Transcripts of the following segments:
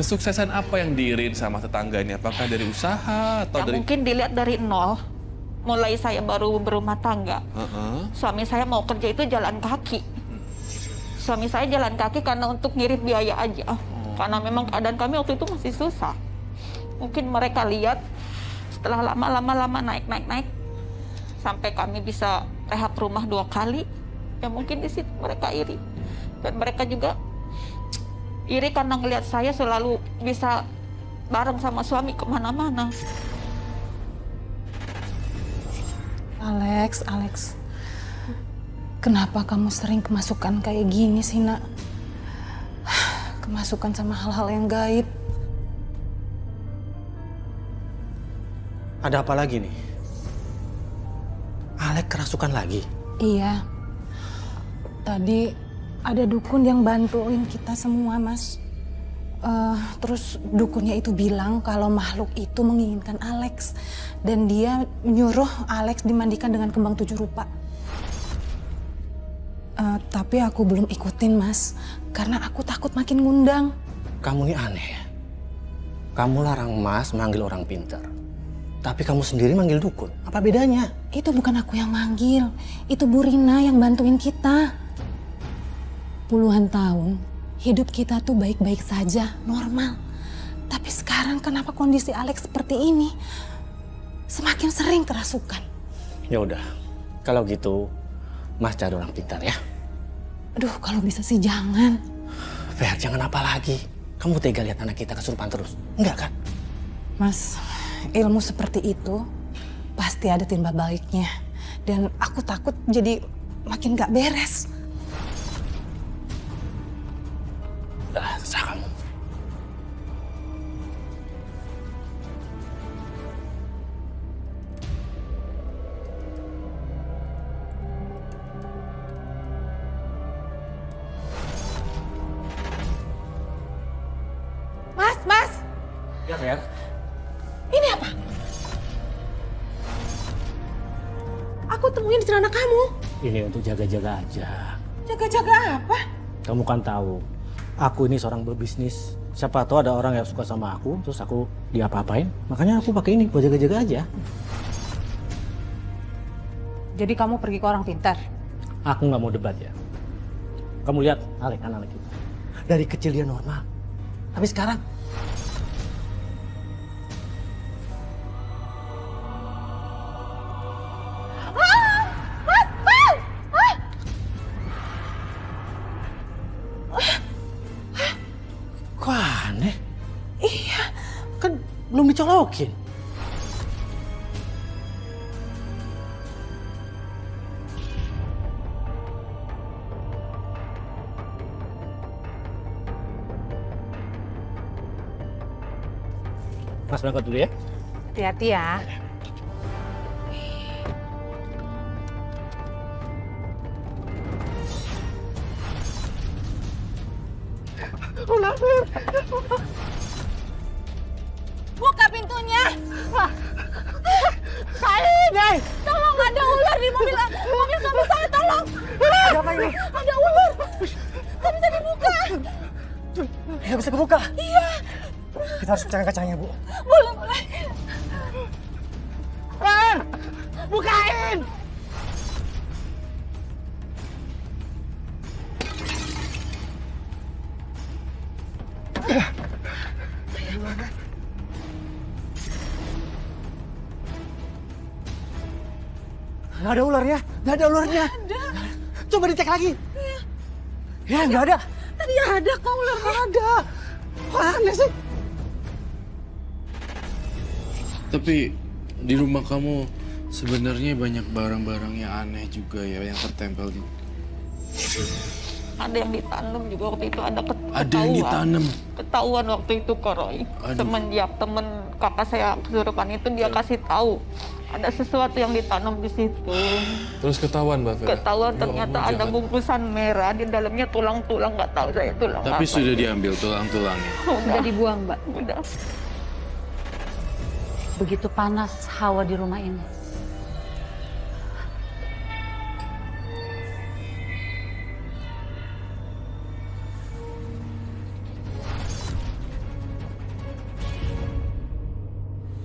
Kesuksesan apa yang diirin sama tetangganya? Apakah dari usaha atau Ya, dari... mungkin dilihat dari nol. Mulai saya baru berumah tangga. Suami saya mau kerja itu jalan kaki. Suami saya jalan kaki karena untuk ngirit biaya aja. Karena memang keadaan kami waktu itu masih susah. Mungkin mereka lihat setelah lama naik. Sampai kami bisa rehab rumah 2 kali. Ya mungkin di situ mereka iri. Dan mereka juga iri karena ngelihat saya selalu bisa bareng sama suami kemana-mana. Alex, kenapa kamu sering kemasukan kayak gini sih, Nak? Kemasukan sama hal-hal yang gaib. Ada apa lagi nih? Alex kerasukan lagi? Iya. Tadi ada dukun yang bantuin kita semua, Mas. Terus dukunnya itu bilang kalau makhluk itu menginginkan Alex. Dan dia nyuruh Alex dimandikan dengan kembang 7 rupa. Tapi aku belum ikutin, Mas. Karena aku takut makin ngundang. Kamu nih aneh ya. Kamu larang Mas manggil orang pintar. Tapi kamu sendiri manggil dukun. Apa bedanya? Itu bukan aku yang manggil. Itu Bu Rina yang bantuin kita. Puluhan tahun, hidup kita tuh baik-baik saja, normal. Tapi sekarang kenapa kondisi Alex seperti ini? Semakin sering kerasukan. Ya udah, kalau gitu Mas cari orang pintar ya. Aduh, kalau bisa sih jangan. Fer, jangan apa lagi. Kamu tega lihat anak kita kesurupan terus? Enggak kan? Mas, ilmu seperti itu pasti ada timbal baliknya. Dan aku takut jadi makin gak beres. Udah, terserah kamu. Mas! Ya, Fer. Ini apa? Aku temuin di celana kamu. Ini untuk jaga-jaga aja. Jaga-jaga apa? Kamu kan tahu, aku ini seorang berbisnis. Siapa tahu ada orang yang suka sama aku, terus aku diapa-apain. Makanya aku pakai ini buat jaga-jaga aja. Jadi kamu pergi ke orang pintar? Aku nggak mau debat ya. Kamu lihat Alex, anak kita. Dari kecil dia normal. Tapi sekarang kok aneh? Iya. Kan belum dicolokin. Mas berangkat dulu ya. Hati-hati ya. Buka pintunya. Nih! Tolong, ada ular di mobil suami saya, tolong. Ada apa ini? Ada ular. Nggak bisa dibuka. Nggak bisa kebuka. Iya. Kita harus pecahkan kacanya, Bu. Boleh. Bukain! Nggak ada ularnya, nggak ada ularnya. Ada. Coba dicek lagi. Ya, nggak ada. Tadi ada kok ular. Ada. Wah, aneh sih. Tapi di rumah kamu sebenarnya banyak barang-barang yang aneh juga ya yang tertempel di... Ada yang ditanam juga waktu itu, ada Ada yang ditanam. Ketahuan waktu itu Kak Roy. Aduh. Semenjak temen kakak saya kesurupan itu dia kasih tahu ada sesuatu yang ditanam di situ. Terus ketahuan, Mbak Vera? Ketahuan Ya ternyata Allah, ada jahat. bungkusan merah di dalamnya tulang-tulang, nggak tahu saya tulang Tapi apa. sudah diambil tulang-tulangnya. Udah dibuang, Mbak. Udah. Begitu panas hawa di rumah ini.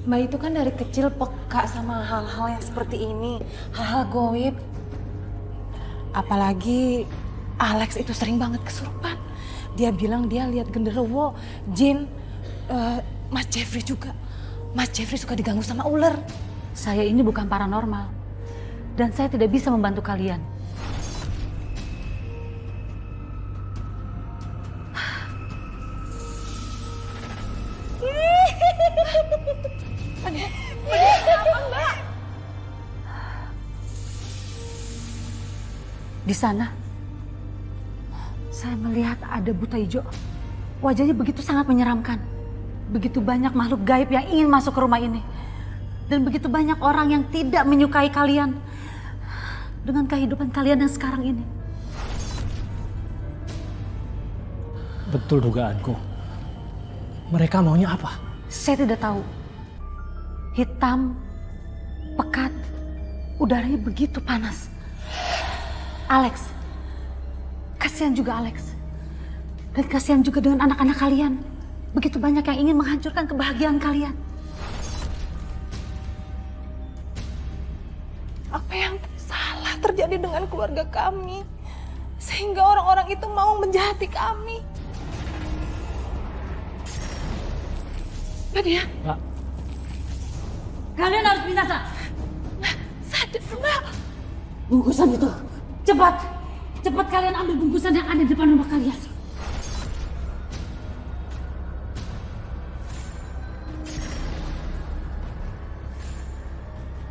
Mbak itu kan dari kecil peka sama hal-hal yang seperti ini, hal-hal goib. Apalagi Alex itu sering banget kesurupan. Dia bilang dia lihat genderuwo, jin, Mas Jeffrey juga. Mas Jeffrey suka diganggu sama ular. Saya ini bukan paranormal. Dan saya tidak bisa membantu kalian. Di sana, saya melihat ada buta hijau. Wajahnya begitu sangat menyeramkan. Begitu banyak makhluk gaib yang ingin masuk ke rumah ini. Dan begitu banyak orang yang tidak menyukai kalian. Dengan kehidupan kalian yang sekarang ini. Betul dugaanku. Mereka maunya apa? Saya tidak tahu. Hitam, pekat, udaranya begitu panas. Alex, kasihan juga Alex. Dan kasihan juga dengan anak-anak kalian. Begitu banyak yang ingin menghancurkan kebahagiaan kalian. Apa yang salah terjadi dengan keluarga kami? Sehingga orang-orang itu mau menjahati kami. Nadia, Mbak, Kalian harus binasa. sadar Mbak. Bungkusan itu, cepat. Cepat kalian ambil bungkusan yang ada di depan rumah kalian.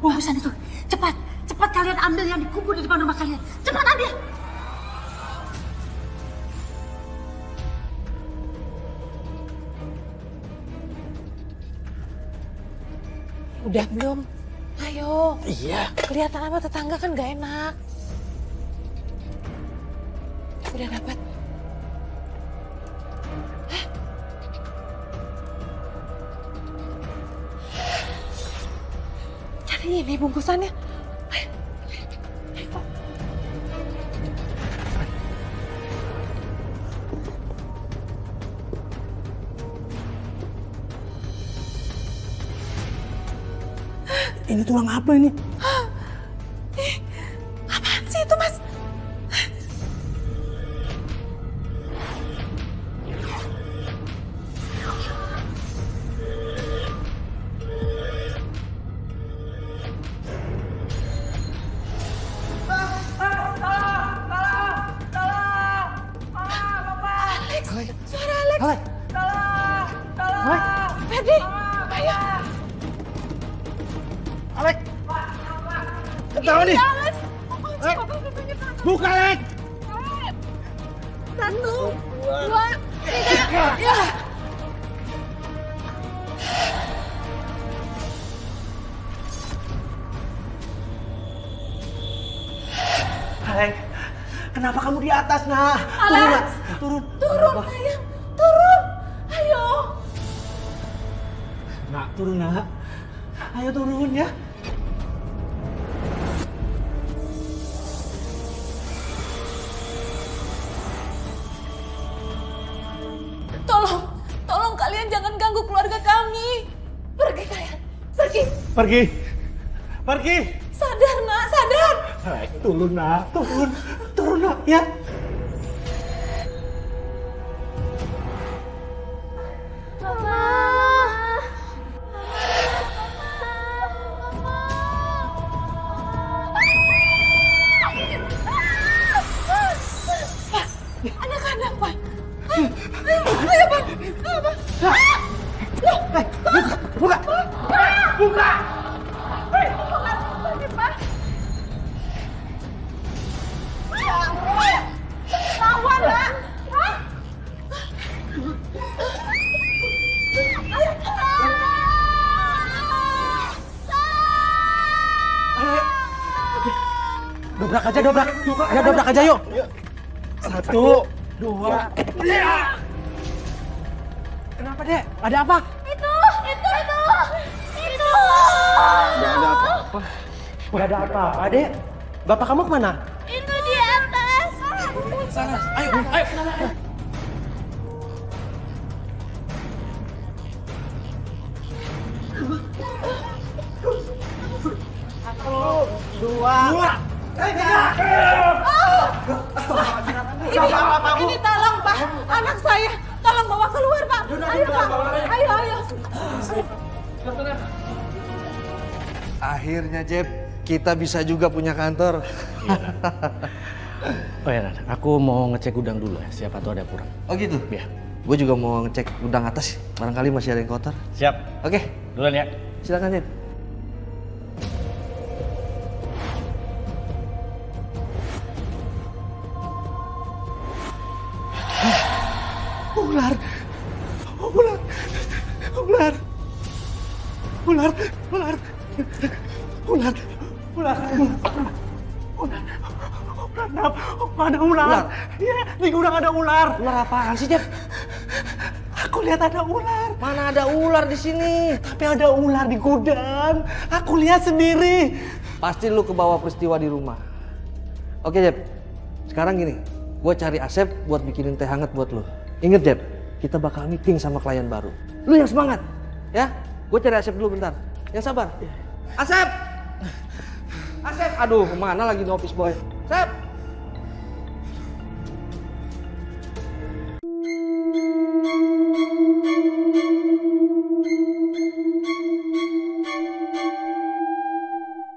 Bungkusan itu, cepat. Cepat kalian ambil yang dikubur di depan rumah kalian. Cepat ambil. Udah belum? Ayo. iya. Kelihatan sama tetangga kan gak enak. Udah dapat. Hah? Cari ini bungkusannya. Ayo. Ayo. Ini tulang apa ini? Apaan sih itu, Mas? Alex. Ferdi, ayo. Alex. Ketawa nih. Alex. Buka, Alex. Satu, dua, tiga. Ya. Alex, kenapa kamu di atas, Nak? Turun, Nak. Turun. Turun, sayang. Turun. Ayo. Nak, turun, Nak. Ayo turun ya. Tolong kalian jangan ganggu keluarga kami. Pergi kalian, pergi. Pergi. Sadar, Nak, sadar. Alex, turun, Nak. Turun, Nak, ya. Anak-anak, Pak. Ayo, Pak. Buka. Lawan, Pak. Dobrak aja, dobrak. Ayo, dobrak aja, yuk. 1, 2. Kenapa, Dek? Ada apa? Itu. Nggak ada apa-apa, Dek. Bapak kamu kemana? Itu di atas. Sana. Ayo. Ini tolong Pak, anak saya. Tolong bawa keluar Pak. Ayo Pak, ayo. Akhirnya Jeb, kita bisa juga punya kantor. Oh ya, Ran, aku mau ngecek gudang dulu ya, siapa tahu ada kurang. Oh gitu? Iya. Gue juga mau ngecek gudang atas, barangkali masih ada yang kotor. Siap. Oke, Duluan ya. silakan Jeb. Ular. Ular. Ular. Ular. Ular. Ular. Ular. Ada ular. Iya, di gudang ada ular. Ular apaan sih, Jeb? Aku lihat ada ular. Mana ada ular di sini? Tapi ada ular di gudang. Aku lihat sendiri. Pasti lu kebawa peristiwa di rumah. Oke, Jeb. Sekarang gini, gue cari Asep buat bikinin teh hangat buat lu. Ingat, Jeb, kita bakal meeting sama klien baru. Lu yang semangat, ya? Gue cari Asep dulu bentar. Yang sabar. Asep! Asep! Aduh, kemana lagi notice boy? Asep!